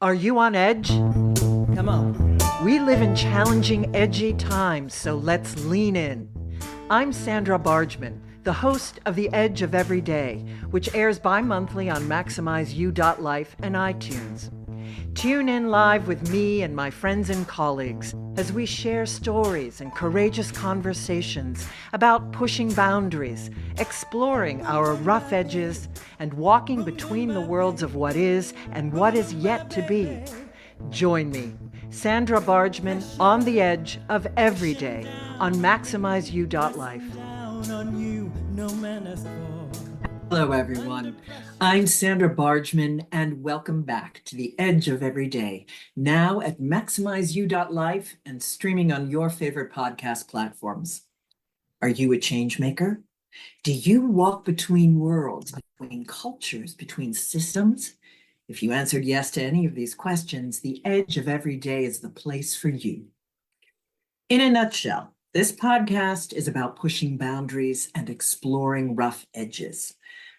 Are you on edge? Come on. We live in challenging, edgy times, so let's lean in. I'm Sandra Bargman, the host of The Edge of Every Day, which airs bi-monthly on MaximizeU.life and iTunes. Tune in live with me and my friends and colleagues as we share stories and courageous conversations about pushing boundaries, exploring our rough edges, and walking between the worlds of what is and what is yet to be. Join me, Sandra Bargman, on the edge of every day on MaximizeU.life. Hello, everyone. I'm Sandra Bargman, and welcome back to The Edge of Every Day, now at MaximizeU.life and streaming on your favorite podcast platforms. Are you a change maker? Do you walk between worlds, between cultures, between systems? If you answered yes to any of these questions, The Edge of Every Day is the place for you. In a nutshell, this podcast is about pushing boundaries and exploring rough edges.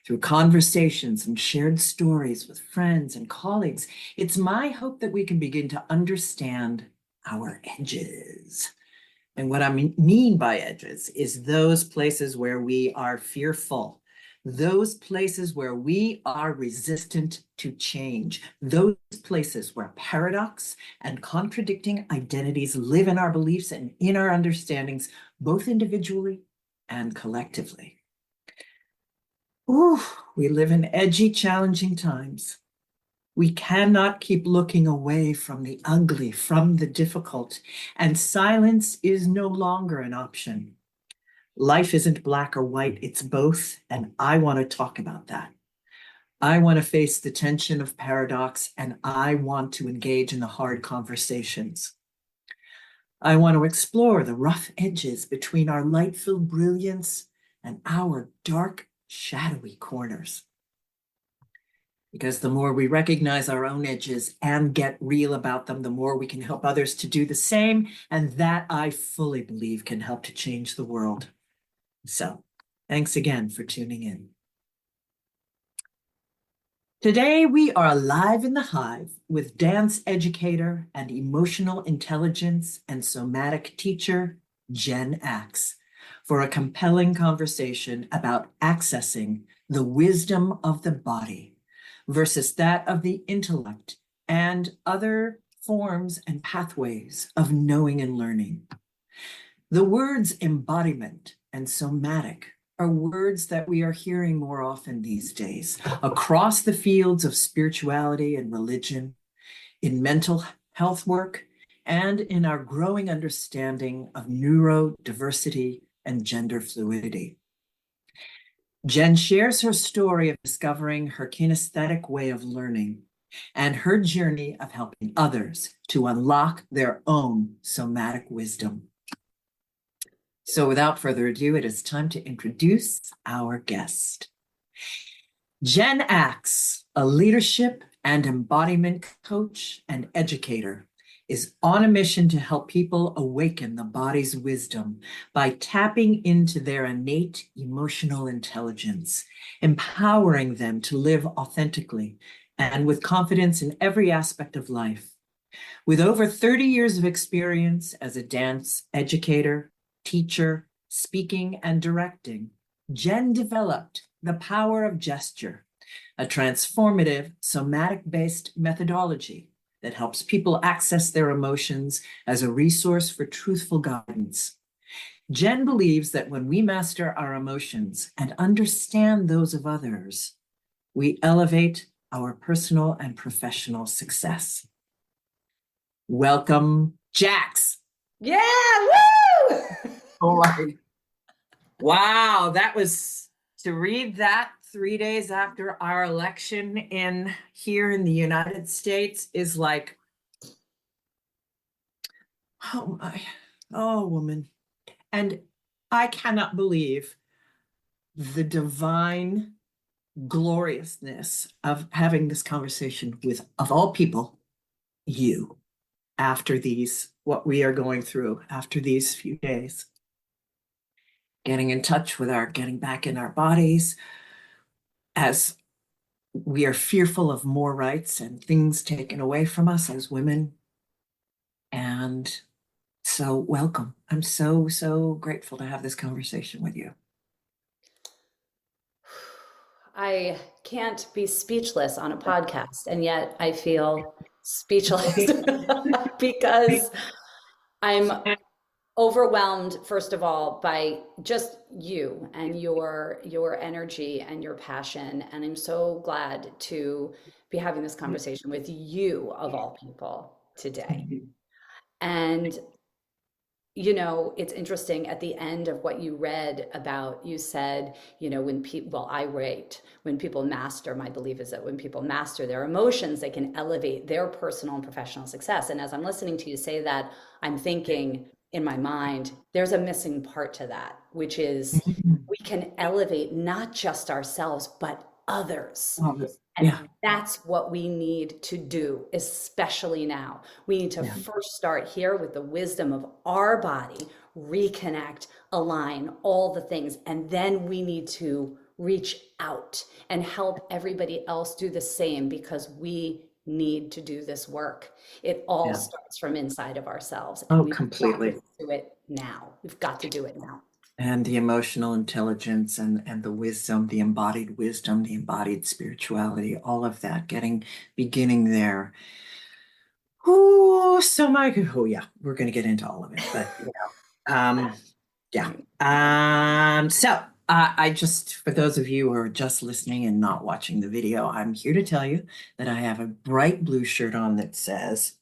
Through conversations and shared stories with friends and colleagues, it's my hope that we can begin to understand our edges. And what I mean by edges is those places where we are fearful, those places where we are resistant to change, those places where paradox and contradicting identities live in our beliefs and in our understandings, both individually and collectively. Ooh, we live in edgy, challenging times. We cannot keep looking away from the ugly, from the difficult, and silence is no longer an option. Life isn't black or white, it's both, and I want to talk about that. I want to face the tension of paradox, and I want to engage in the hard conversations. I want to explore the rough edges between our light-filled brilliance and our dark, shadowy corners. Because the more we recognize our own edges and get real about them, the more we can help others to do the same. And that, I fully believe, can help to change the world. So, thanks again for tuning in. Today, we are live in the hive with dance educator and emotional intelligence and somatic teacher, Jen Axe, for a compelling conversation about accessing the wisdom of the body versus that of the intellect and other forms and pathways of knowing and learning. The words embodiment and somatic are words that we are hearing more often these days across the fields of spirituality and religion, in mental health work, and in our growing understanding of neurodiversity and gender fluidity. Jen shares her story of discovering her kinesthetic way of learning and her journey of helping others to unlock their own somatic wisdom. So without further ado, it is time to introduce our guest. Jen Axe, a leadership and embodiment coach and educator, is on a mission to help people awaken the body's wisdom by tapping into their innate emotional intelligence, empowering them to live authentically and with confidence in every aspect of life. With over 30 years of experience as a dance educator, teacher, speaking, and directing, Jen developed the power of gesture, a transformative somatic-based methodology that helps people access their emotions as a resource for truthful guidance. Jen believes that when we master our emotions and understand those of others, we elevate our personal and professional success. Welcome, Jax. Yeah, woo! Oh my. Wow, that was to read that 3 days after our election here in the United States is like, oh my, oh woman. And I cannot believe the divine gloriousness of having this conversation with, of all people, you, after what we are going through after these few days. Getting in touch with getting back in our bodies as we are fearful of more rights and things taken away from us as women. And so, welcome. I'm so, so grateful to have this conversation with you. I can't be speechless on a podcast, and yet I feel speechless because I'm overwhelmed, first of all, by just you and your energy and your passion. And I'm so glad to be having this conversation with you of all people today. And it's interesting at the end of what you read about, you said, when people, well, I write, when people master, my belief is that when people master their emotions, they can elevate their personal and professional success. And as I'm listening to you say that, I'm thinking in my mind, there's a missing part to that, which is we can elevate not just ourselves, but others. And Yeah. that's what we need to do, especially now. We need to Yeah. first start here with the wisdom of our body, reconnect, align all the things. And then we need to reach out and help everybody else do the same because we need to do this work. It all Yeah. starts from inside of ourselves. And Oh, we've got completely. to do it now. We've got to do it now. And the emotional intelligence and the wisdom, the embodied wisdom, the embodied spirituality, all of that beginning there. Oh, so oh yeah, we're going to get into all of it, but yeah. So I just, for those of you who are just listening and not watching the video, I'm here to tell you that I have a bright blue shirt on that says,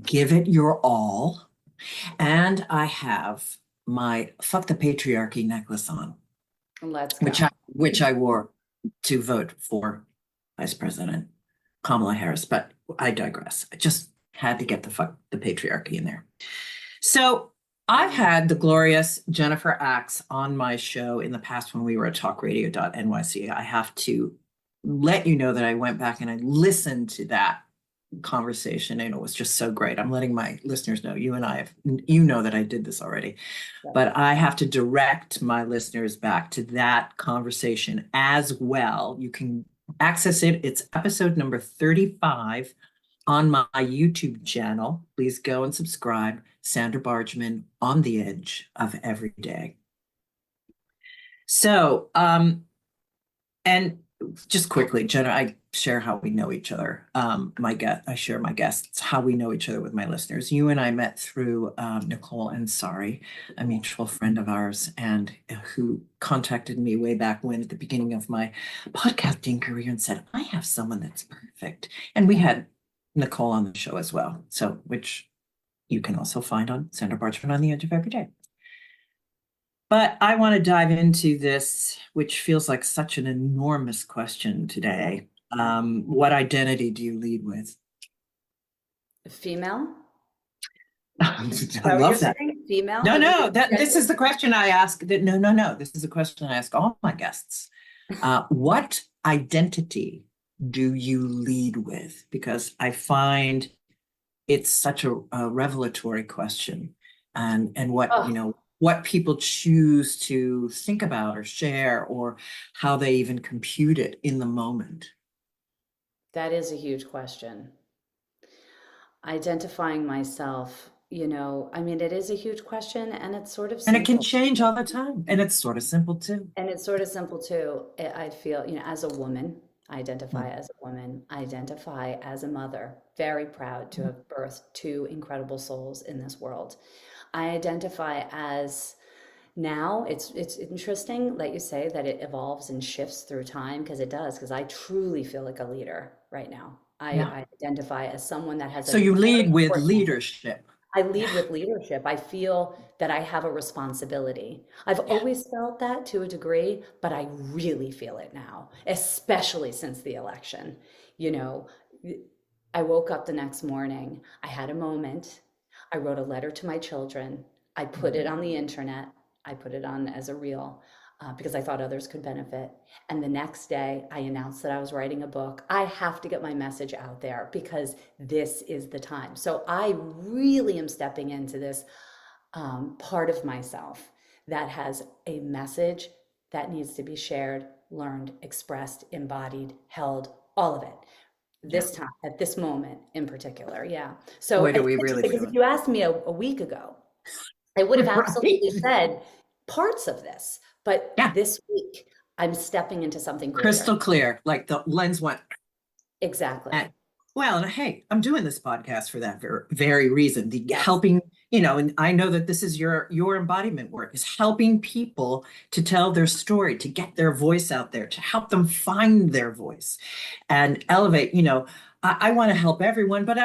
"Give it your all." And I have my "Fuck the Patriarchy" necklace on, Let's which go. I wore to vote for Vice President Kamala Harris, but I digress. I just had to get the "Fuck the Patriarchy" in there. So I've had the glorious Jennifer Axe on my show in the past when we were at talkradio.nyc. I have to let you know that I went back and I listened to that conversation and it was just so great. I'm letting my listeners know, you know that I did this already, but I have to direct my listeners back to that conversation as well. You can access it. It's episode number 35 on my YouTube channel. Please go and subscribe. Sandra Bargman, on the edge of every day. So, and just quickly, Jenna, I share how we know each other. I share my guests, how we know each other with my listeners. You and I met through Nicole Ansari, a mutual friend of ours, and who contacted me way back when at the beginning of my podcasting career and said, "I have someone that's perfect." And we had Nicole on the show as well, so which you can also find on Sandra Bargman on the Edge of Every Day. But I want to dive into this, which feels like such an enormous question today. What identity do you lead with? Female? I What love you're that. saying? Female? No, this is the question I ask. No. This is a question I ask all my guests. What identity do you lead with? Because I find it's such a revelatory question, and what people choose to think about or share, or how they even compute it in the moment. That is a huge question. Identifying myself, it is a huge question and it's sort of And it can simple. change all the time, and it's sort of simple too. And it's sort of simple too. I feel, as a woman, Mm. identify as a woman, identify as a mother, very proud to have birthed two incredible souls in this world. I identify as now it's interesting, like you say, that it evolves and shifts through time because it does, because I truly feel like a leader right now. Yeah. I identify as someone that has a So you very lead with important. leadership. I lead with leadership. I feel that I have a responsibility. I've Yeah. always felt that to a degree, but I really feel it now, especially since the election. You know, I woke up the next morning, I had a moment. I wrote a letter to my children. I put it on the internet. I put it on as a reel because I thought others could benefit. And the next day, I announced that I was writing a book. I have to get my message out there because this is the time. So I really am stepping into this part of myself that has a message that needs to be shared, learned, expressed, embodied, held all of it. Yeah. This time, at this moment in particular. Yeah. So Boy, do it's we really interesting because do if you asked me a week ago, I would have it. Right. absolutely said parts of this, but Yeah. this week I'm stepping into something greater. Crystal clear. Like the lens went. Exactly. And, well, and hey, I'm doing this podcast for that very reason. The Yes. helping, and I know that this is your embodiment work is helping people to tell their story, to get their voice out there, to help them find their voice and elevate. I want to help everyone, but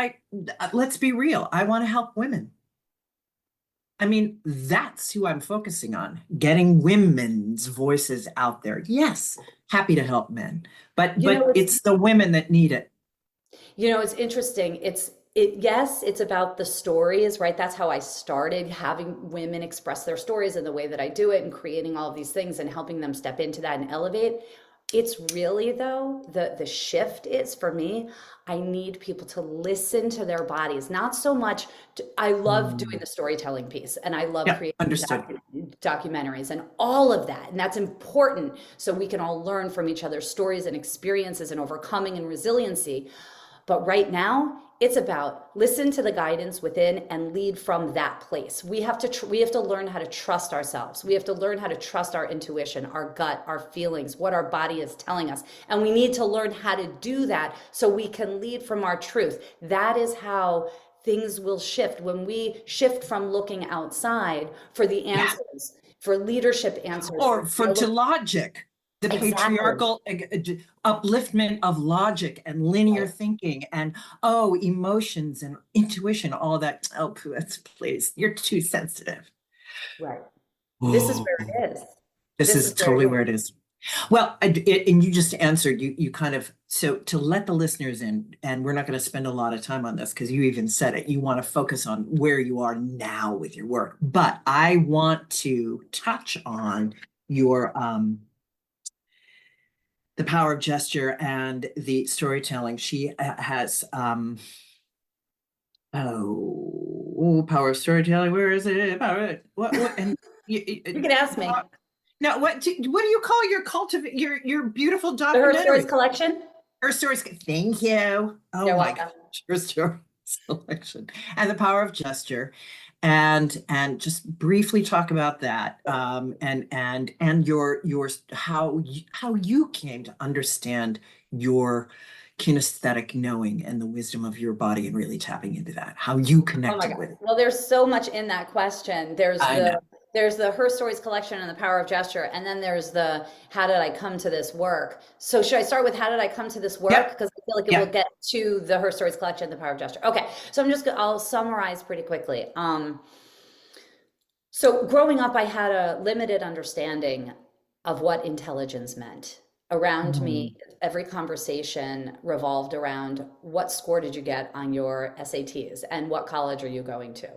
let's be real. I want to help women. I mean, that's who I'm focusing on, getting women's voices out there. Yes, happy to help men, but You know, but it's it's the women that need it. it's interesting. Yes, it's about the stories, right? That's how I started having women express their stories in the way that I do it and creating all of these things and helping them step into that and elevate. It's really though, the shift is for me, I need people to listen to their bodies, not so much I love doing Mm. the storytelling piece and I love Yeah, creating understood. documentaries and all of that. And that's important so we can all learn from each other's stories and experiences and overcoming and resiliency. But right now, it's about listen to the guidance within and lead from that place. We have to learn how to trust ourselves. We have to learn how to trust our intuition, our gut, our feelings, what our body is telling us. And we need to learn how to do that so we can lead from our truth. That is how things will shift when we shift from looking outside for the Yeah. answers, for leadership answers, Or for to logic, the exactly. patriarchal upliftment of logic and linear Right. thinking and emotions and intuition, all that. Oh, please, you're too sensitive. Right. This is Oh, where it is. this This is is where totally it where is. it is. Well, and you just answered, you kind of, so to let the listeners in, and we're not going to spend a lot of time on this because you even said it, you want to focus on where you are now with your work. But I want to touch on your, the power of gesture and the storytelling. She has, power of storytelling. Where is it? Power, what, and You can ask me. now, what do you call your your beautiful The Her Stories documentary? collection? Her stories. Thank you. Oh You're my gosh, welcome. her story selection and the power of gesture, and just briefly talk about that. And your how you came to understand your kinesthetic knowing and the wisdom of your body and really tapping into that. How you Oh my connected God. with it. Well, there's so much in that question. I know. There's the Her Stories collection and the power of gesture, and then there's the how did I come to this work? So should I start with how did I come to this work? Yep. Because I feel like it will Yep. get to the Her Stories collection and the power of gesture. Okay, so I'll summarize pretty quickly. So growing up, I had a limited understanding of what intelligence meant. Around Mm, me, every conversation revolved around what score did you get on your SATs and what college are you going to?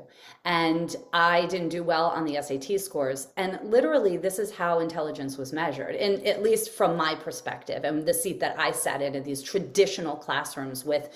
And I didn't do well on the SAT scores. And literally, this is how intelligence was measured, and at least from my perspective, and the seat that I sat in these traditional classrooms with,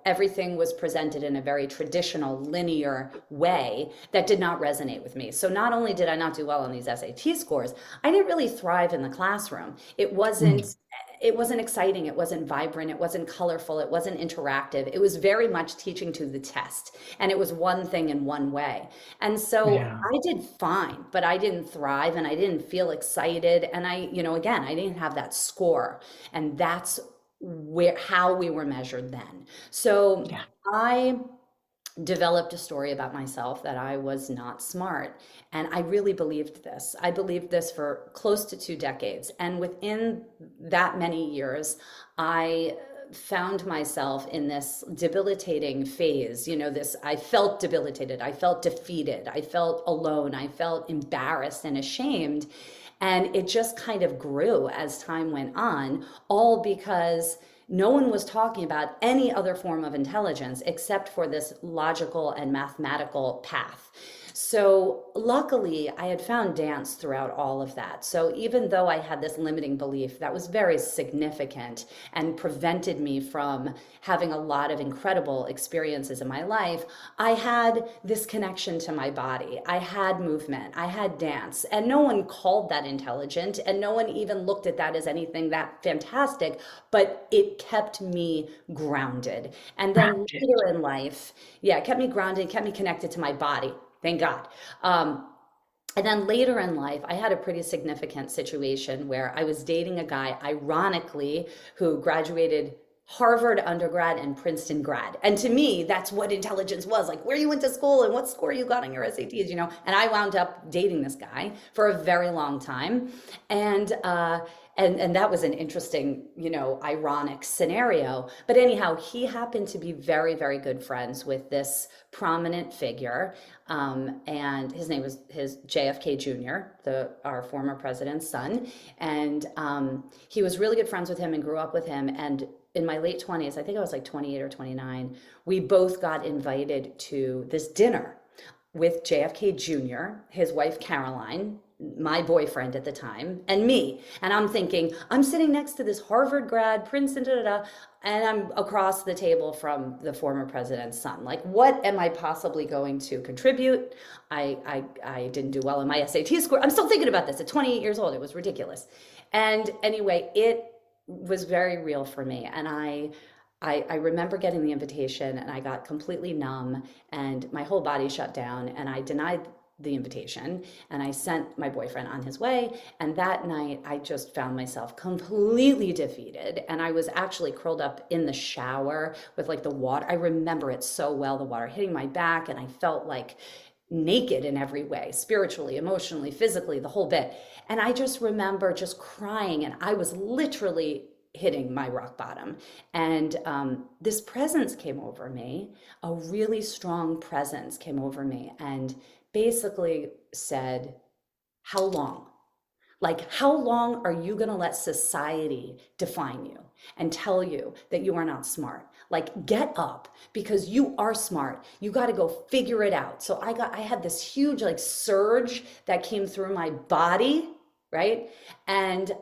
everything was presented in a very traditional, linear way that did not resonate with me. So not only did I not do well on these SAT scores, I didn't really thrive in the classroom. mm, It wasn't exciting, it wasn't vibrant, it wasn't colorful, it wasn't interactive. It was very much teaching to the test, and it was one thing in one way. And so yeah. I did fine, but I didn't thrive and I didn't feel excited. And again, I didn't have that score. And that's how we were measured then. So Yeah. I developed a story about myself that I was not smart. And I really believed this. I believed this for close to 2 decades. And within that many years, I found myself in this debilitating phase. I felt debilitated. I felt defeated. I felt alone. I felt embarrassed and ashamed. And it just kind of grew as time went on, all because no one was talking about any other form of intelligence except for this logical and mathematical path. So luckily, I had found dance throughout all of that. So even though I had this limiting belief that was very significant and prevented me from having a lot of incredible experiences in my life, I had this connection to my body. I had movement, I had dance, and no one called that intelligent, and no one even looked at that as anything that fantastic, but it kept me grounded. And then Practice. later in life, yeah, it kept me grounded, kept me connected to my body. Thank God. Um, and then later in life, I had a pretty significant situation where I was dating a guy, ironically, who graduated Harvard undergrad and Princeton grad. And to me, that's what intelligence was, like where you went to school and what score you got on your SATs, you know. And I wound up dating this guy for a very long time. And and that was an interesting, you know, ironic scenario. But anyhow, he happened to be very, very good friends with this prominent figure. And his name was his JFK Jr., our former president's son. And he was really good friends with him and grew up with him. And in my late 20s, I think I was like 28 or 29, we both got invited to this dinner with JFK Jr., his wife Caroline, my boyfriend at the time, and me. And I'm thinking, I'm sitting next to this Harvard grad, Princeton, da, da, da, and I'm across the table from the former president's son. Like, what am I possibly going to contribute? I didn't do well in my SAT score. I'm still thinking about this at 28 years old. It was ridiculous. And anyway, it was very real for me. And I remember getting the invitation and I got completely numb and my whole body shut down and I denied the invitation and I sent my boyfriend on his way. And that night I just found myself completely defeated. And I was actually curled up in the shower with like the water. I remember it so well, the water hitting my back, and I felt like naked in every way, spiritually, emotionally, physically, the whole bit. And I just remember just crying, and I was literally hitting my rock bottom. And this presence came over me, a really strong presence came over me, and basically said, how long? Like, how long are you going to let society define you and tell you that you are not smart? Like, get up, because you are smart. You got to go figure it out. So I had this huge like surge that came through my body, right? And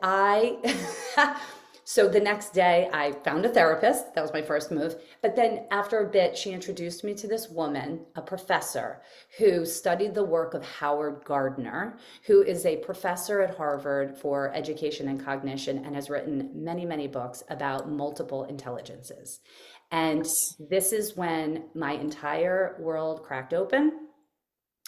so the next day I found a therapist. That was my first move. But then after a bit, she introduced me to this woman, a professor who studied the work of Howard Gardner, who is a professor at Harvard for education and cognition and has written many, many books about multiple intelligences. And this is when my entire world cracked open.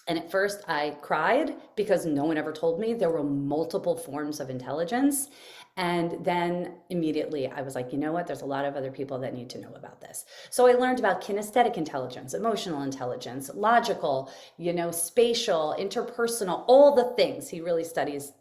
And at first I cried because no one ever told me there were multiple forms of intelligence. And then immediately I was like, you know what? There's a lot of other people that need to know about this. So I learned about kinesthetic intelligence, emotional intelligence, logical, you know, spatial, interpersonal, all the things. He really studies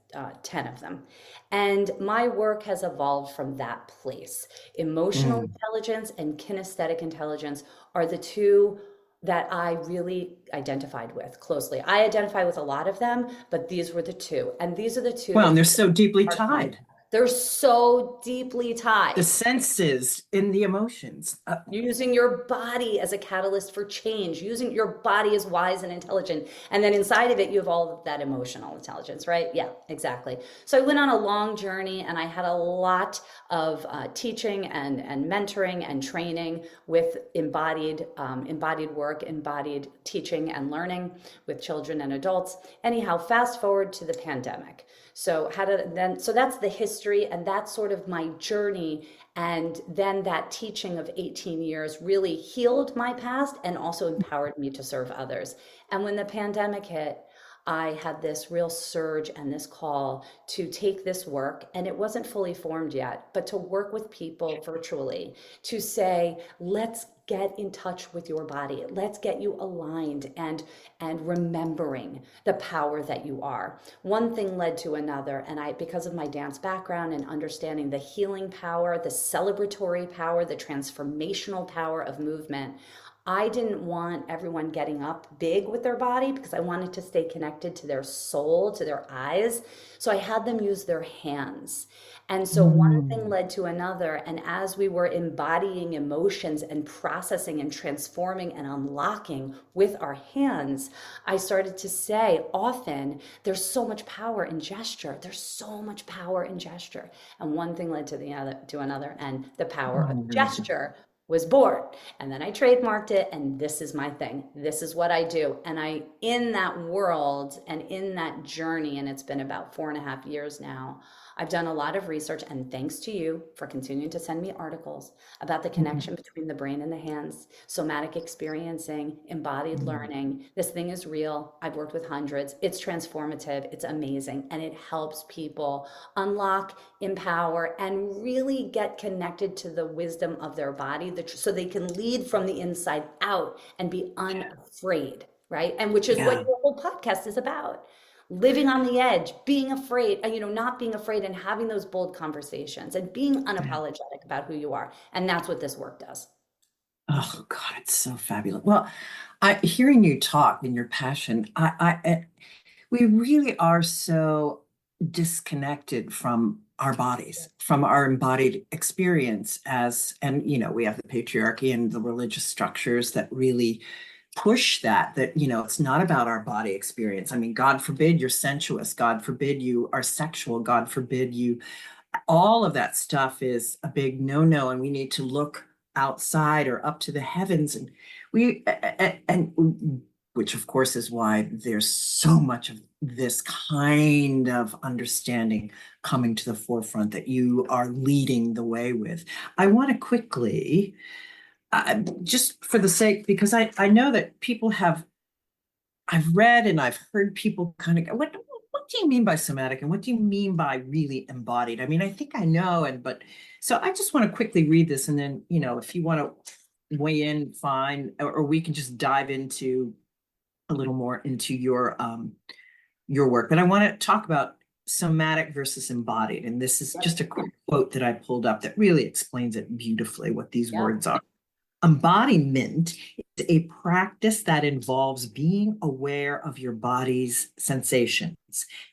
10 of them. And my work has evolved from that place. Emotional intelligence and kinesthetic intelligence are the two that I really identified with closely. I identify with a lot of them, but these were the two. And these are the two. Well, and they're so deeply tied. They're so deeply tied. The senses in the emotions. Using your body as a catalyst for change, using your body as wise and intelligent. And then inside of it, you have all of that emotional intelligence, right? Yeah, exactly. So I went on a long journey and I had a lot of teaching and mentoring and training with embodied work, embodied teaching and learning with children and adults. Anyhow, fast forward to the pandemic. So so that's the history, and that's sort of my journey. And then that teaching of 18 years really healed my past and also empowered me to serve others. And when the pandemic hit, I had this real surge and this call to take this work, and it wasn't fully formed yet, but to work with people virtually, to say, let's get in touch with your body. Let's get you aligned and remembering the power that you are. One thing led to another, and because of my dance background and understanding the healing power, the celebratory power, the transformational power of movement, I didn't want everyone getting up big with their body because I wanted to stay connected to their soul, to their eyes. So I had them use their hands. And so one thing Mm. led to another. And as we were embodying emotions and processing and transforming and unlocking with our hands, I started to say often, there's so much power in gesture. There's so much power in gesture. And one thing led to the other, to another, and the power of Mm. gesture was born. And then I trademarked it, and this is my thing. This is what I do. And I, in that world and in that journey, and it's been about 4.5 years now, I've done a lot of research, and thanks to you for continuing to send me articles about the connection between the brain and the hands, somatic experiencing, embodied Mm. learning. This thing is real. I've worked with hundreds. It's transformative. It's amazing. And it helps people unlock, empower, and really get connected to the wisdom of their body so they can lead from the inside out and be unafraid, right? And which is what Yeah. your whole podcast is about. Living on the edge, being afraid, not being afraid and having those bold conversations and being Yeah. unapologetic about who you are. And that's what this work does. Oh God, it's so fabulous. Well, hearing you talk and your passion, we really are so disconnected from our bodies, from our embodied experience and we have the patriarchy and the religious structures that really push that it's not about our body experience. I mean, God forbid you're sensuous, God forbid you are sexual, God forbid you, all of that stuff is a big no-no, and we need to look outside or up to the heavens, and which of course is why there's so much of this kind of understanding coming to the forefront that you are leading the way with. I want to quickly, just for the sake, because I know that I've read and I've heard people kind of go, what do you mean by somatic and what do you mean by really embodied? I mean, I think I know, but so I just want to quickly read this, and then, if you want to weigh in, fine, or we can just dive into a little more into your work. But I want to talk about somatic versus embodied. And this is Yep. just a quick quote that I pulled up that really explains it beautifully, what these Yeah. words are. Embodiment is a practice that involves being aware of your body's sensations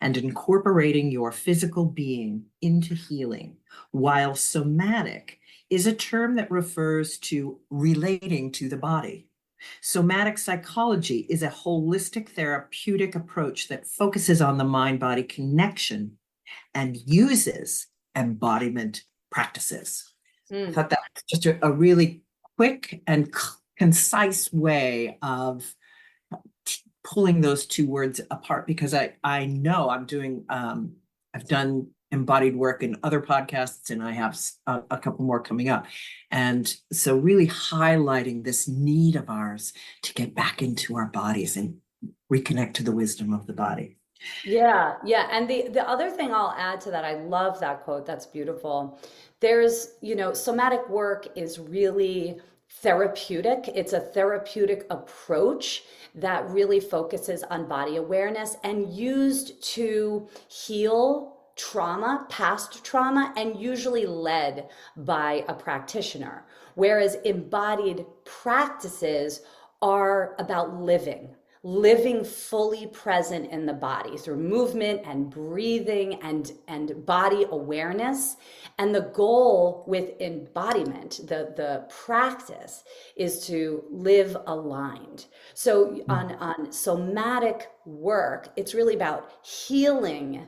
and incorporating your physical being into healing, while somatic is a term that refers to relating to the body. Somatic psychology is a holistic therapeutic approach that focuses on the mind-body connection and uses embodiment practices. I Mm. thought that was just a really quick and concise way of pulling those two words apart, because I know I've done embodied work in other podcasts, and I have a couple more coming up. And so really highlighting this need of ours to get back into our bodies and reconnect to the wisdom of the body. Yeah, yeah. And the other thing I'll add to that, I love that quote. That's beautiful. There's, somatic work is really therapeutic. It's a therapeutic approach that really focuses on body awareness and used to heal trauma, past trauma, and usually led by a practitioner. Whereas embodied practices are about living fully present in the body through movement and breathing and body awareness. And the goal with embodiment, the practice, is to live aligned. So on somatic work, it's really about healing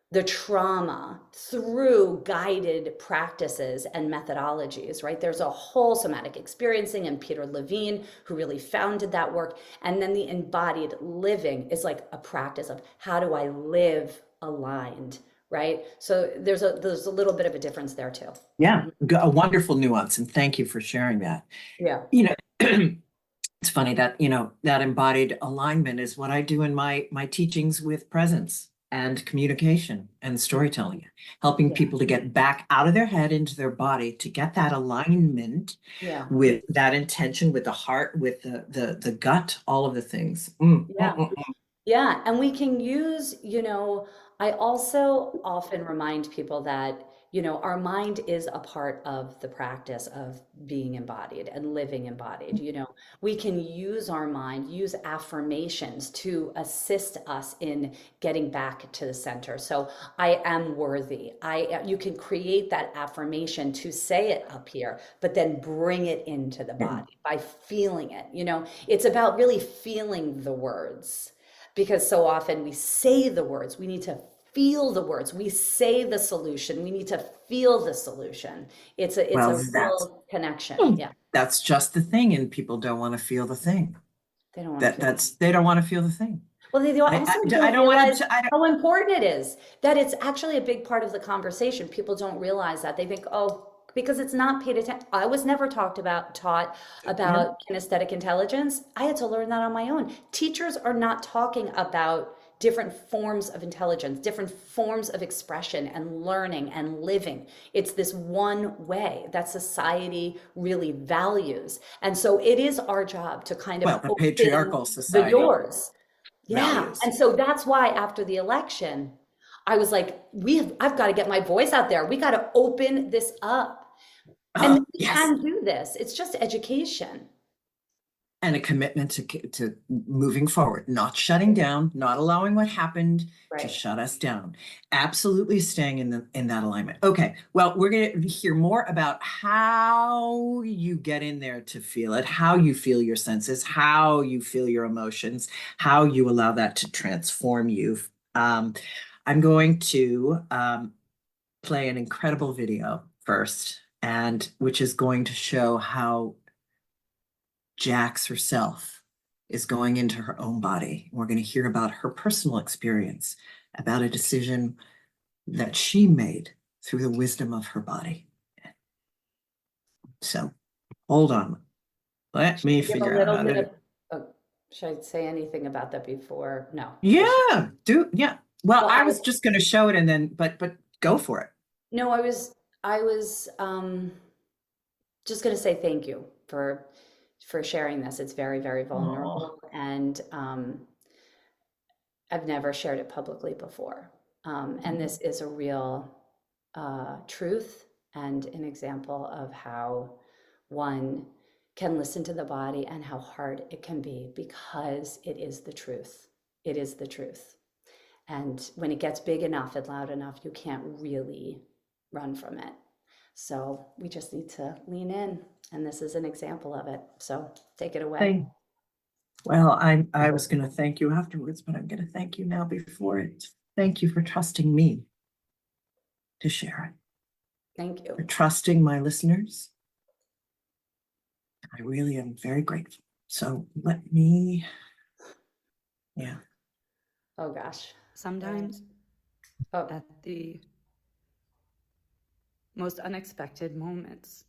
the trauma through guided practices and methodologies, right? There's a whole somatic experiencing, and Peter Levine, who really founded that work. And then the embodied living is like a practice of how do I live aligned, right? So there's a little bit of a difference there too. Yeah, a wonderful nuance, and thank you for sharing that. Yeah. You know, it's funny that that embodied alignment is what I do in my teachings with presence and communication and storytelling, helping Yeah. people to get back out of their head into their body, to get that alignment Yeah. with that intention, with the heart, with the gut, all of the things. Mm, mm, Yeah. mm, Yeah. And we can use, I also often remind people that our mind is a part of the practice of being embodied and living embodied. We can use our mind, use affirmations to assist us in getting back to the center. So I am worthy. You can create that affirmation to say it up here, but then bring it into the body by feeling it. It's about really feeling the words, because so often we say the words. We need to feel the words. We say the solution. We need to feel the solution. It's a Well, real connection. Yeah. that's just the thing, and people don't want to feel the thing. They don't want to feel. They don't want to feel the thing. Well, they also I don't don't want realize to. how important it is, that it's actually a big part of the conversation. People don't realize that. They think, oh, because it's not paid attention. I was never taught about kinesthetic intelligence. I had to learn that on my own. Teachers are not talking about different forms of intelligence, different forms of expression and learning and living. It's this one way that society really values. And so it is our job to kind of The open patriarchal the society doors. Yeah. values. And so that's why after the election, I was like, I've got to get my voice out there. We got to open this up. And we can do this. It's just education. And a commitment to moving forward, not shutting down, not allowing what happened to shut us down. Absolutely staying in that alignment. Okay, well, we're going to hear more about how you get in there to feel it, how you feel your senses, how you feel your emotions, how you allow that to transform you. I'm going to play an incredible video first, and which is going to show how Jax herself is going into her own body. We're going to hear about her personal experience, about a decision that she made through the wisdom of her body. So hold on. Let me figure out how to. Should I say anything about that before? No. Yeah, yeah. Well, I was just going to show it and then, but go for it. No, I was just going to say thank you for sharing this. It's very, very vulnerable. And I've never shared it publicly before. And this is a real truth and an example of how one can listen to the body and how hard it can be, because it is the truth. It is the truth. And when it gets big enough and loud enough, you can't really run from it. So we just need to lean in. And this is an example of it. So take it away. Well, I was going to thank you afterwards, but I'm going to thank you now before it. Thank you for trusting me to share it. Thank you. For trusting my listeners. I really am very grateful. So let me, yeah. Oh gosh. Sometimes at the most unexpected moments,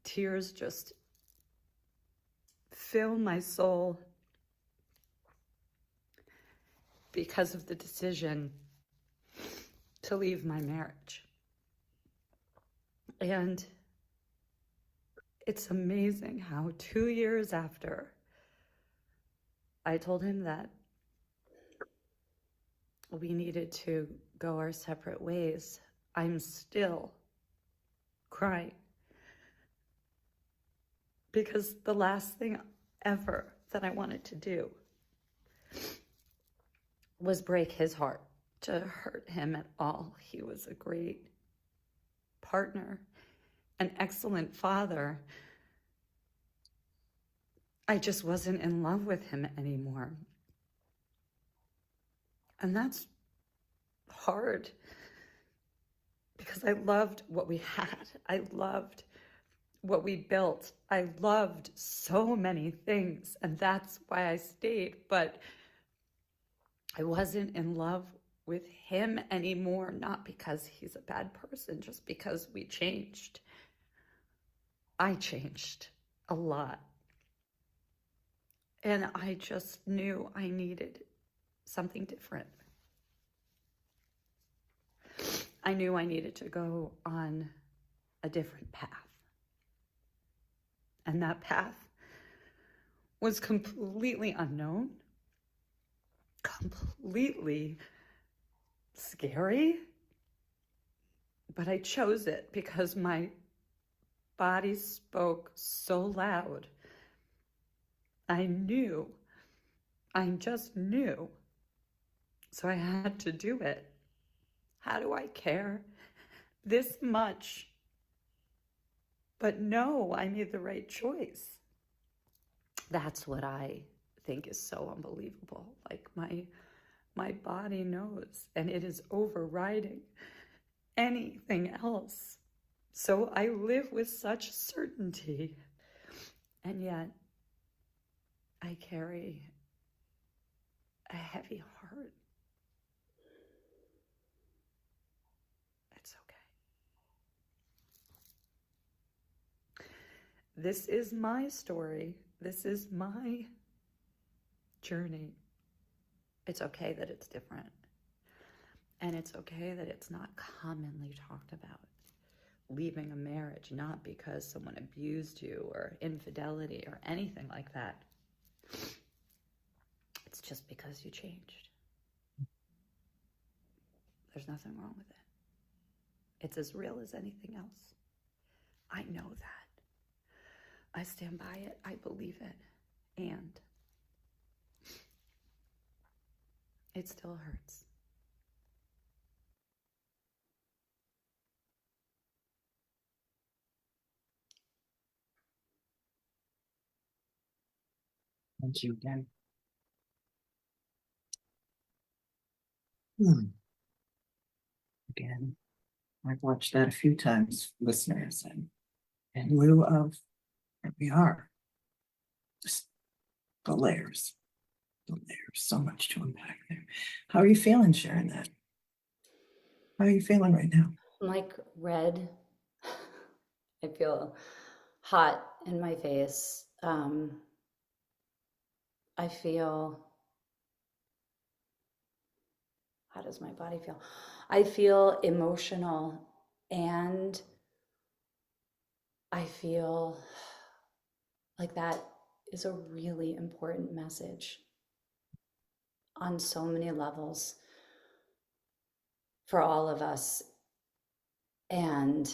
tears just fill my soul because of the decision to leave my marriage. And it's amazing how 2 years after I told him that we needed to go our separate ways, I'm still crying. Because the last thing ever that I wanted to do was break his heart, to hurt him at all. He was a great partner, an excellent father. I just wasn't in love with him anymore. And that's hard, because I loved what we had. I loved what we built. I loved so many things, and that's why I stayed. But I wasn't in love with him anymore, not because he's a bad person, just because we changed. I changed a lot. And I just knew I needed something different. I knew I needed to go on a different path. And that path was completely unknown, completely scary, but I chose it because my body spoke so loud. I knew, I just knew. So I had to do it. How do I care this much? But no, I made the right choice. That's what I think is so unbelievable. Like my body knows, and it is overriding anything else. So I live with such certainty, and yet I carry a heavy heart. It's okay. This is my story. This is my journey. It's okay that it's different. And it's okay that it's not commonly talked about. Leaving a marriage, not because someone abused you or infidelity or anything like that. It's just because you changed. There's nothing wrong with it. It's as real as anything else. I know that. I stand by it. I believe it. And it still hurts. Thank you again. Again, I've watched that a few times, listeners, and in lieu of where we are, just the layers, so much to unpack there. How are you feeling sharing that? How are you feeling right now? I'm like red. I feel hot in my face. I feel, how does my body feel? I feel emotional, and I feel like that is a really important message on so many levels for all of us. And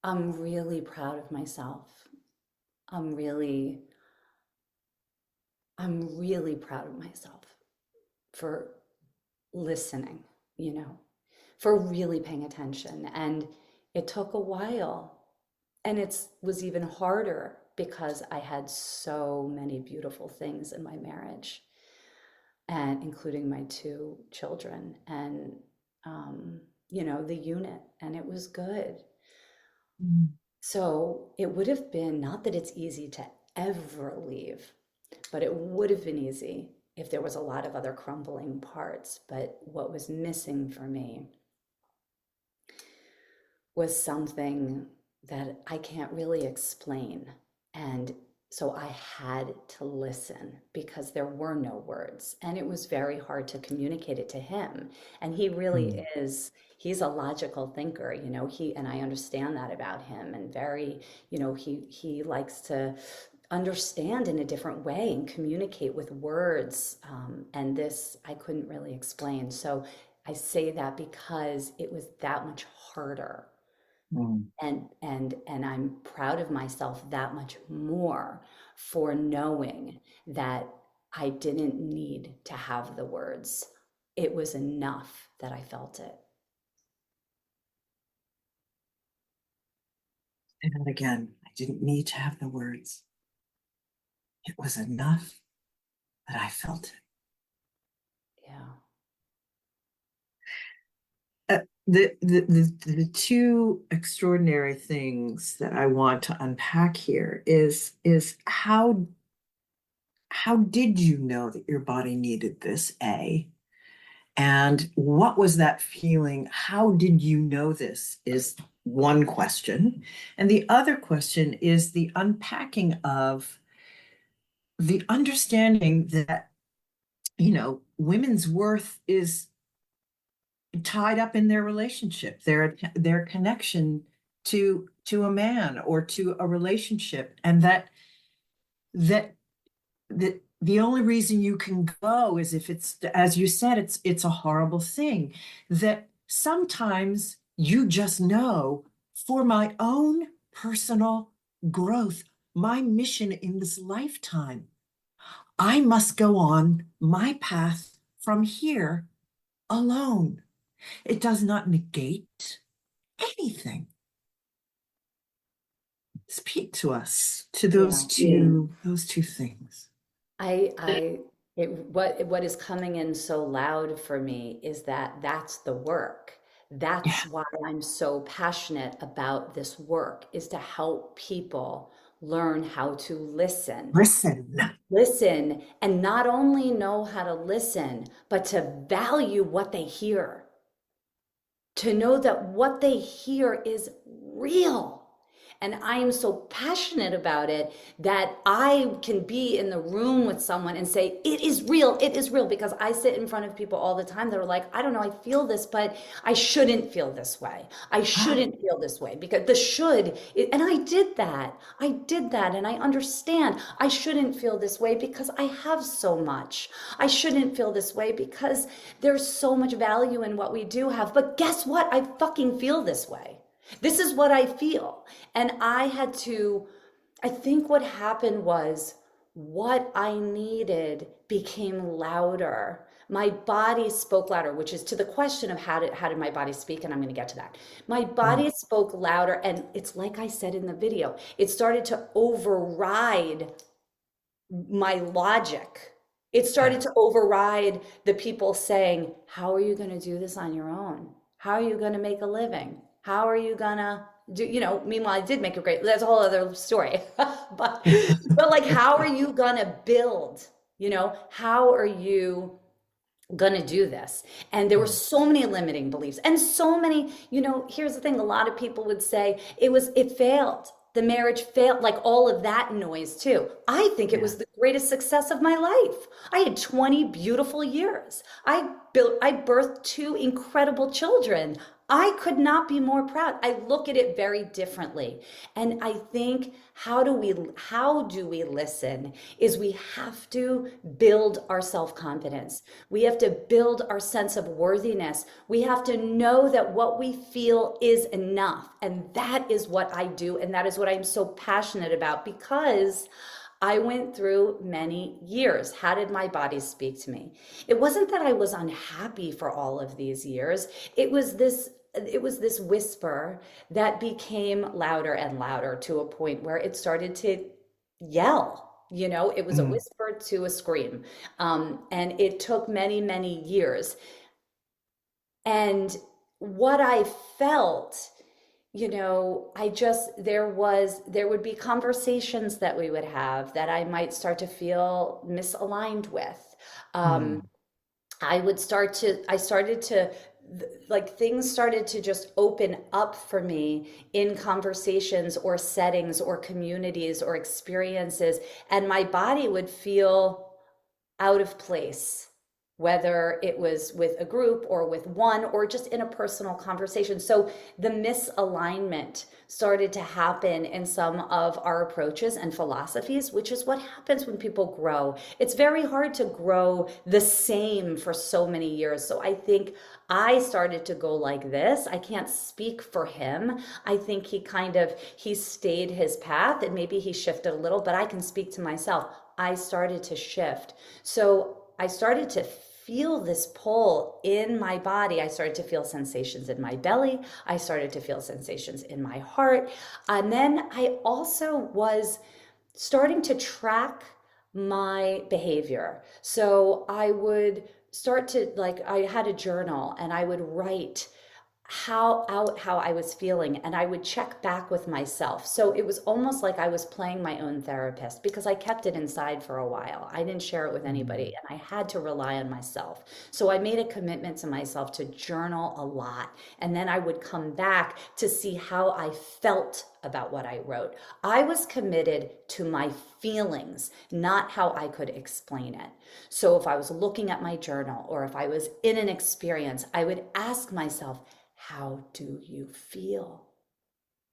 I'm really proud of myself. I'm really proud of myself for listening, for really paying attention. And it took a while. And it was even harder because I had so many beautiful things in my marriage, and including my 2 children and, the unit, and it was good. So it would have been, not that it's easy to ever leave, but it would have been easy if there was a lot of other crumbling parts. But what was missing for me was something that I can't really explain. And so I had to listen because there were no words, and it was very hard to communicate it to him. And he really is, he's a logical thinker, and I understand that about him, and very, he likes to understand in a different way and communicate with words. And this I couldn't really explain. So I say that because it was that much harder. And I'm proud of myself that much more for knowing that I didn't need to have the words. It was enough that I felt it. And again, I didn't need to have the words. It was enough that I felt it. Yeah. The 2 extraordinary things that I want to unpack here is how did you know that your body needed this, A? And what was that feeling? How did you know this is one question. And the other question is the unpacking of the understanding that, women's worth is tied up in their relationship, their connection to a man or to a relationship, and that the only reason you can go is if it's, as you said, it's a horrible thing. That Sometimes you just know, for my own personal growth, my mission in this lifetime, I must go on my path from here alone. It does not negate anything. Speak to us, to those two things. What is coming in so loud for me is that that's the work. That's why I'm so passionate about this work, is to help people learn how to listen. Listen, and not only know how to listen, but to value what they hear. To know that what they hear is real. And I am so passionate about it that I can be in the room with someone and say, it is real, because I sit in front of people all the time that are like, I don't know, I feel this, but I shouldn't feel this way. I shouldn't feel this way, because the should, and I did that, and I understand I shouldn't feel this way because I have so much. I shouldn't feel this way because there's so much value in what we do have. But guess what? I fucking feel this way. This is what I feel. And I think what happened was what I needed became louder. My body spoke louder, which is to the question of how did my body speak, and I'm going to get to that. My body spoke louder, and it's like I said in the video, it started to override my logic. It started to override the people saying, how are you going to do this on your own? How are you going to make a living? How are you gonna do, meanwhile, I did make a great, that's a whole other story. but like, how are you gonna build, how are you gonna do this? And there were so many limiting beliefs and so many, here's the thing, a lot of people would say it failed. The marriage failed, like all of that noise too. I think it was the greatest success of my life. I had 20 beautiful years. I birthed 2 incredible children. I could not be more proud. I look at it very differently. And I think how do we listen is we have to build our self-confidence. We have to build our sense of worthiness. We have to know that what we feel is enough. And that is what I do. And that is what I'm so passionate about, because I went through many years. How did my body speak to me? It wasn't that I was unhappy for all of these years. It was this whisper that became louder and louder to a point where it started to yell. It was a whisper to a scream. And it took many, many years. And what I felt, there would be conversations that we would have that I might start to feel misaligned with. Things started to just open up for me in conversations or settings or communities or experiences, and my body would feel out of place, whether it was with a group or with one or just in a personal conversation. So the misalignment started to happen in some of our approaches and philosophies, which is what happens when people grow. It's very hard to grow the same for so many years. So I think I started to go like this. I can't speak for him. I think he stayed his path, and maybe he shifted a little, but I can speak to myself. I started to shift. So I started to feel this pull in my body. I started to feel sensations in my belly. I started to feel sensations in my heart. And then I also was starting to track my behavior. So I would start to, I had a journal, and I would write how I was feeling, and I would check back with myself. So it was almost like I was playing my own therapist, because I kept it inside for a while. I didn't share it with anybody, and I had to rely on myself. So I made a commitment to myself to journal a lot, and then I would come back to see how I felt about what I wrote. I was committed to my feelings, not how I could explain it. So if I was looking at my journal, or if I was in an experience, I would ask myself, how do you feel?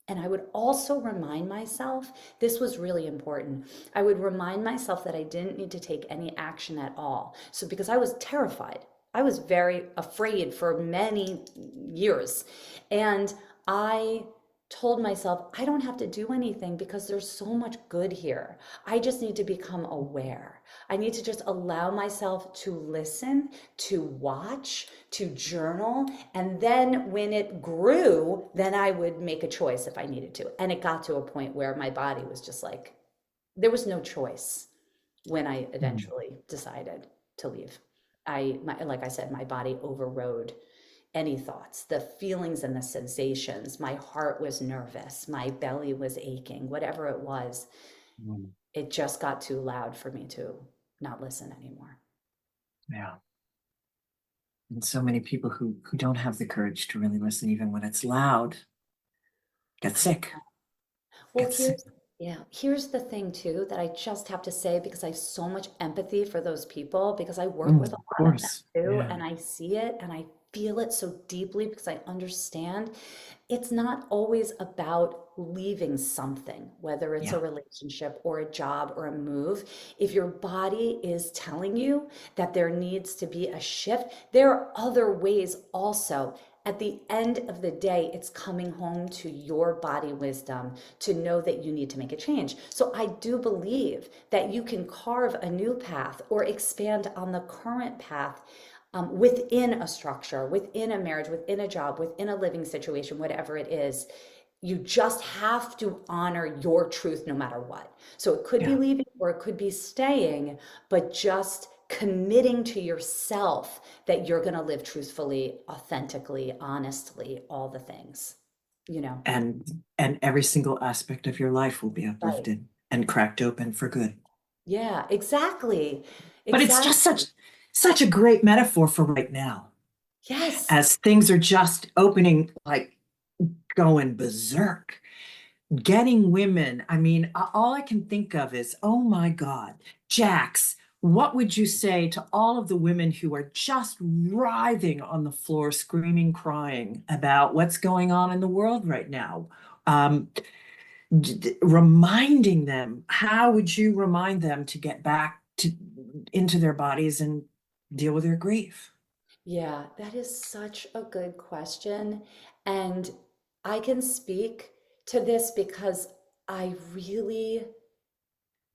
And I would also remind myself, this was really important, I would remind myself that I didn't need to take any action at all. So because I was terrified I was very afraid for many years. And I told myself, I don't have to do anything because there's so much good here. I just need to become aware. I need to just allow myself to listen, to watch, to journal. And then when it grew, then I would make a choice if I needed to. And it got to a point where my body was just like, there was no choice when I eventually decided to leave. Like I said, my body overrode any thoughts, the feelings and the sensations. My heart was nervous, my belly was aching, whatever it was. It just got too loud for me to not listen anymore. Yeah. And so many people who don't have the courage to really listen, even when it's loud, get sick. Well, here's the thing too that I just have to say, because I have so much empathy for those people, because I work with a lot of them too, and I see it and I feel it so deeply because I understand it's not always about leaving something, whether it's a relationship or a job or a move. If your body is telling you that there needs to be a shift, there are other ways also. At the end of the day, it's coming home to your body wisdom to know that you need to make a change. So I do believe that you can carve a new path or expand on the current path within a structure, within a marriage, within a job, within a living situation, whatever it is. You just have to honor your truth no matter what. So it could be leaving or it could be staying, but just committing to yourself that you're going to live truthfully, authentically, honestly, all the things, you know. And every single aspect of your life will be uplifted and cracked open for good. Yeah, exactly. But it's just such a great metaphor for right now. Yes. As things are just opening, like going berserk. Getting women, I mean, all I can think of is, oh my God, Jax, what would you say to all of the women who are just writhing on the floor, screaming, crying about what's going on in the world right now? Reminding them, how would you remind them to get back into their bodies and deal with their grief? Yeah, that is such a good question. And I can speak to this because I really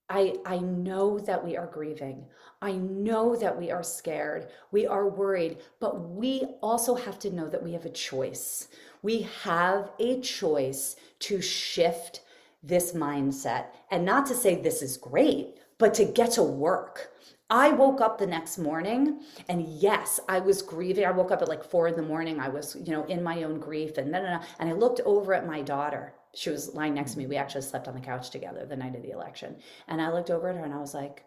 I know that we are grieving. I know that we are scared. We are worried, but we also have to know that we have a choice. We have a choice to shift this mindset, and not to say this is great, but to get to work. I woke up the next morning and yes, I was grieving. I woke up at like 4 a.m. I was, in my own grief and and I looked over at my daughter. She was lying next to me. We actually slept on the couch together the night of the election. And I looked over at her and I was like,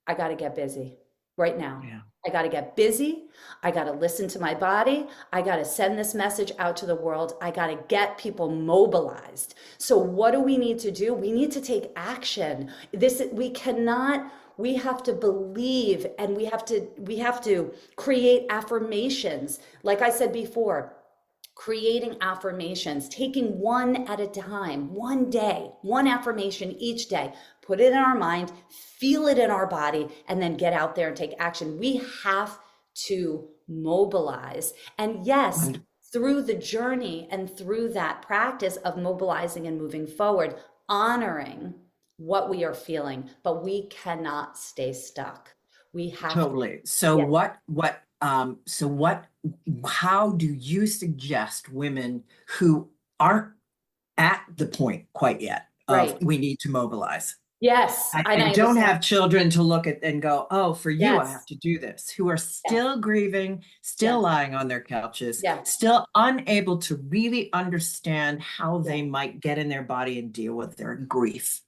I got to get busy right now. Yeah. I got to get busy. I got to listen to my body. I got to send this message out to the world. I got to get people mobilized. So what do we need to do? We need to take action. We have to believe, and we have to create affirmations. Like I said before, creating affirmations, taking one at a time, one day, one affirmation each day, put it in our mind, feel it in our body, and then get out there and take action. We have to mobilize. And yes, through the journey and through that practice of mobilizing and moving forward, honoring what we are feeling, but we cannot stay stuck. We have Totally. So how do you suggest women who aren't at the point quite yet of we need to mobilize? Yes. I don't have children to look at and go, oh, for you, I have to do this, who are still grieving, still lying on their couches, still unable to really understand how they might get in their body and deal with their grief.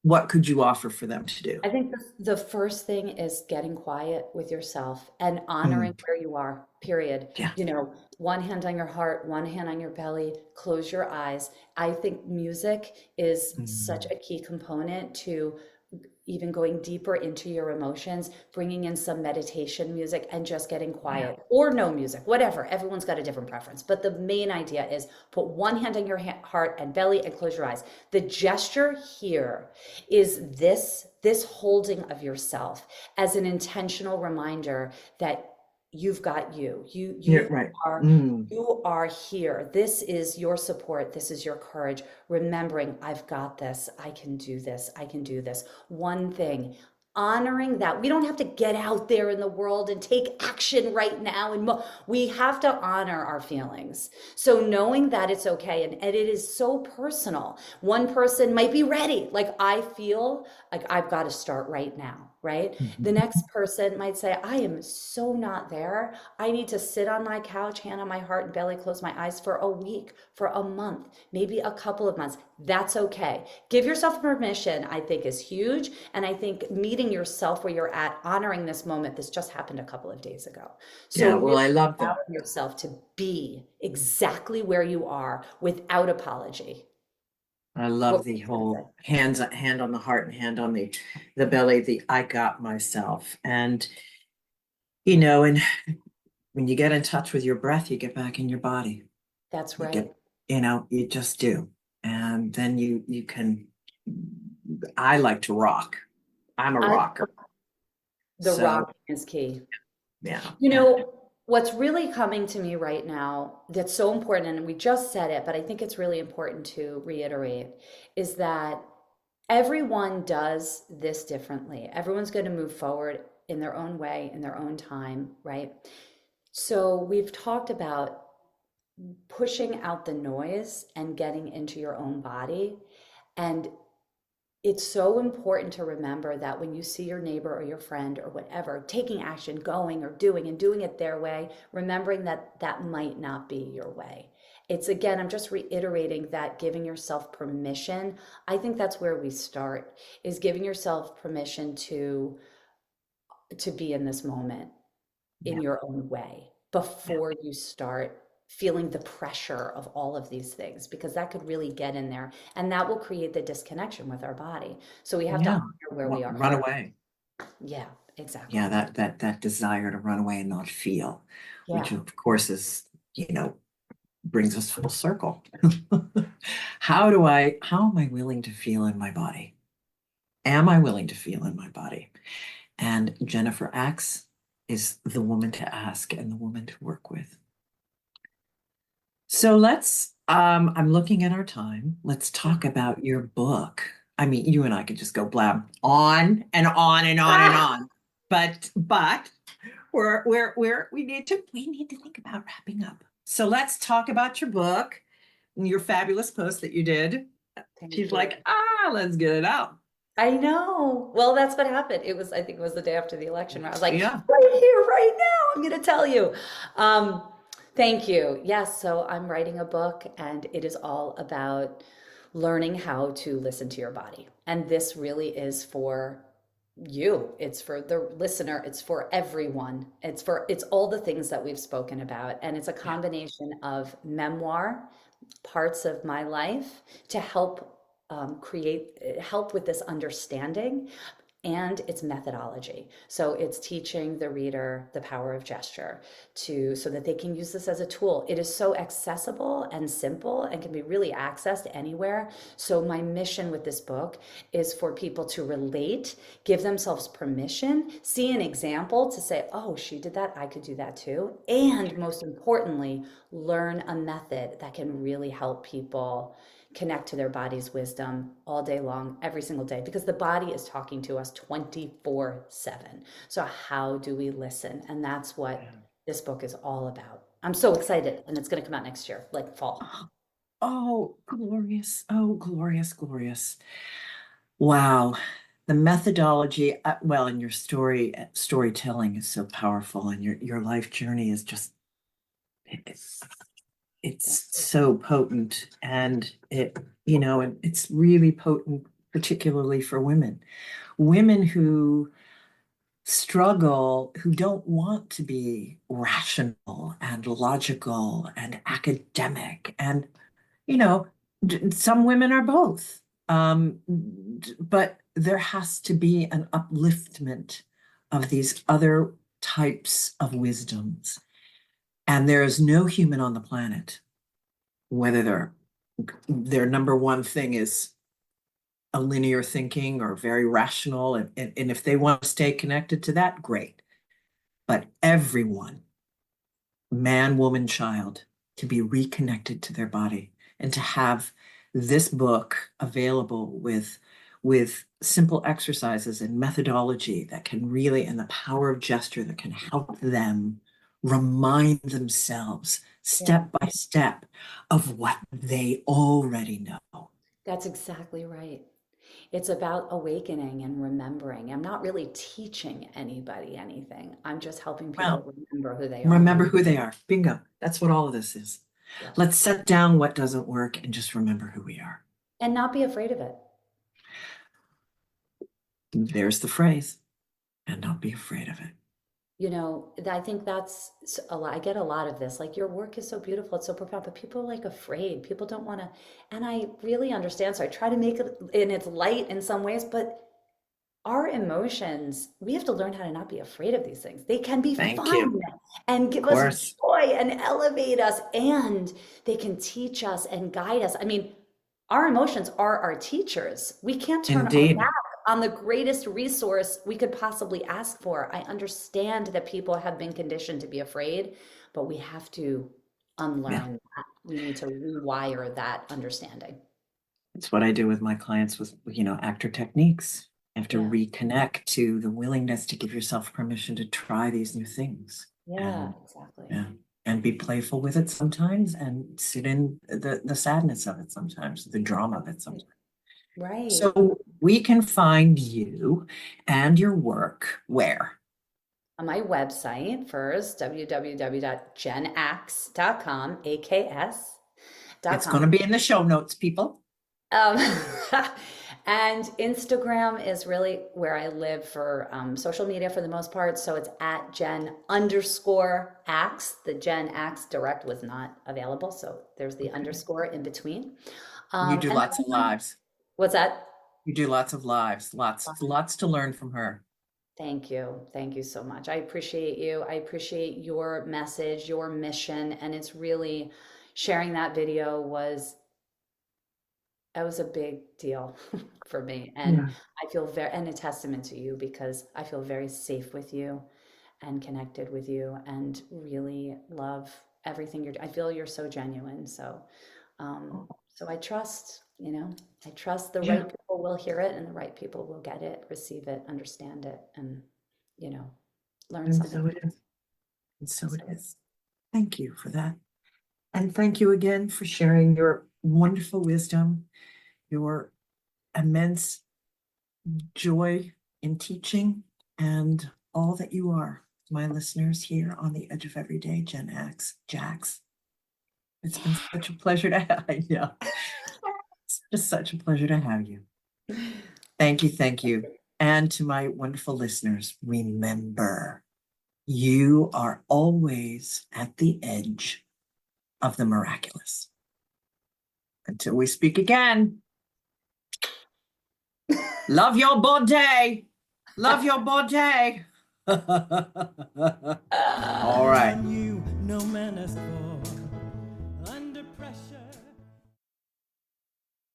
What could you offer for them to do? I think the first thing is getting quiet with yourself and honoring where you are, period. Yeah. One hand on your heart, one hand on your belly, close your eyes. I think music is such a key component to even going deeper into your emotions, bringing in some meditation music and just getting quiet, or no music, whatever. Everyone's got a different preference. But the main idea is put one hand on your heart and belly and close your eyes. The gesture here is this holding of yourself as an intentional reminder that you've got you. Yeah, right. Are you are here. This is your support. This is your courage. Remembering, I've got this. I can do this. I can do this. One thing, honoring that. We don't have to get out there in the world and take action right now. And we have to honor our feelings. So knowing that it's okay, and it is so personal. One person might be ready. Like, I feel like I've got to start right now, right? The next person might say, I am so not there. I need to sit on my couch, hand on my heart and belly, close my eyes for a week, for a month, maybe a couple of months. That's okay. Give yourself permission, I think, is huge. And I think meeting yourself where you're at, honoring this moment, this just happened a couple of days ago. So Yeah, well, I love that. allowing yourself to be exactly where you are without apology. I love the whole hand on the heart and hand on the belly, the I got myself. And, and when you get in touch with your breath, you get back in your body. That's You right. you just do. And then you can, I like to rock. I'm a rocker. The So, rocking is key. yeah. What's really coming to me right now that's so important, and we just said it, but I think it's really important to reiterate, is that everyone does this differently. Everyone's going to move forward in their own way, in their own time, right? So we've talked about pushing out the noise and getting into your own body. And it's so important to remember that when you see your neighbor or your friend or whatever taking action, going or doing and doing it their way, remembering that that might not be your way. It's, again, I'm just reiterating that giving yourself permission. I think that's where we start, is giving yourself permission to be in this moment in your own way before you start feeling the pressure of all of these things, because that could really get in there and that will create the disconnection with our body. So we have to honor where we are. Run away. Yeah, exactly. Yeah, that desire to run away and not feel, which of course is, brings us full circle. How am I willing to feel in my body? Am I willing to feel in my body? And Jennifer Axe is the woman to ask and the woman to work with. So I'm looking at our time. Let's talk about your book. I mean, you and I could just go blab on and on and on and on. But we need to think about wrapping up. So let's talk about your book and your fabulous post that you did. She's like, let's get it out. I know. Well, that's what happened. I think it was the day after the election. I was like, Yeah. right here, right now, I'm going to tell you. Thank you. Yes. So I'm writing a book and it is all about learning how to listen to your body. And this really is for you. It's for the listener. It's for everyone. It's all the things that we've spoken about. And it's a combination of memoir, parts of my life to help help with this understanding, and its methodology. So it's teaching the reader the power of gesture so that they can use this as a tool. It is so accessible and simple and can be really accessed anywhere. So my mission with this book is for people to relate, give themselves permission, see an example to say, oh, she did that, I could do that too. And most importantly, learn a method that can really help people connect to their body's wisdom all day long, every single day, because the body is talking to us 24/7. So how do we listen? And that's what this book is all about. I'm so excited, and it's going to come out next year, like fall. Oh, glorious. Oh, glorious, glorious. Wow. The methodology, and your storytelling is so powerful, and your life journey is just, it's so potent, and it's really potent, particularly for women who struggle, who don't want to be rational and logical and academic. And, some women are both. But there has to be an upliftment of these other types of wisdoms. And there is no human on the planet, whether their number one thing is a linear thinking or very rational, and if they want to stay connected to that, great. But everyone, man, woman, child, to be reconnected to their body and to have this book available with simple exercises and methodology that can really, and the power of gesture that can help them remind themselves step by step of what they already know. That's exactly right. It's about awakening and remembering. I'm not really teaching anybody anything. I'm just helping people remember who they are. Remember who they are. Bingo. That's what all of this is. Yeah. Let's set down what doesn't work and just remember who we are. And not be afraid of it. There's the phrase, and not be afraid of it. You know, I think that's a lot. I get a lot of this. Like, your work is so beautiful, it's so profound, but people are like afraid. People don't want to, and I really understand. So I try to make it, and it's light in some ways, but our emotions, we have to learn how to not be afraid of these things. They can be fun and give us joy and elevate us, and they can teach us and guide us. I mean, our emotions are our teachers. We can't turn our back on the greatest resource we could possibly ask for. I understand that people have been conditioned to be afraid, but we have to unlearn that. We need to rewire that understanding. It's what I do with my clients with, actor techniques. You have to reconnect to the willingness to give yourself permission to try these new things. Exactly. Yeah. And be playful with it sometimes, and sit in the sadness of it sometimes, the drama of it sometimes. Right. So we can find you and your work where? On my website first, www.jenax.com, AKS.com. It's going to be in the show notes, people. And Instagram is really where I live for social media for the most part. So it's at Jen_Ax. The Jen Ax direct was not available. So there's the underscore in between. You do lots of lives. What's that? You do lots of lives, lots to learn from her. Thank you. Thank you so much. I appreciate you. I appreciate your message, your mission. And it's really, sharing that video was a big deal for me. And I feel and a testament to you, because I feel very safe with you and connected with you and really love everything you're doing. I feel you're so genuine. So, so I trust, I trust the right people will hear it, and the right people will get it, receive it, understand it, and, learn something. So it is. And so it is. Thank you for that. And thank you again for sharing your wonderful wisdom, your immense joy in teaching, and all that you are, my listeners here on the Edge of Everyday, Jen Ax, Jax. It's been such a pleasure to have you. It's just such a pleasure to have you. Thank you, thank you. And to my wonderful listeners, remember, you are always at the edge of the miraculous. Until we speak again. Love your body. Love your body. All right.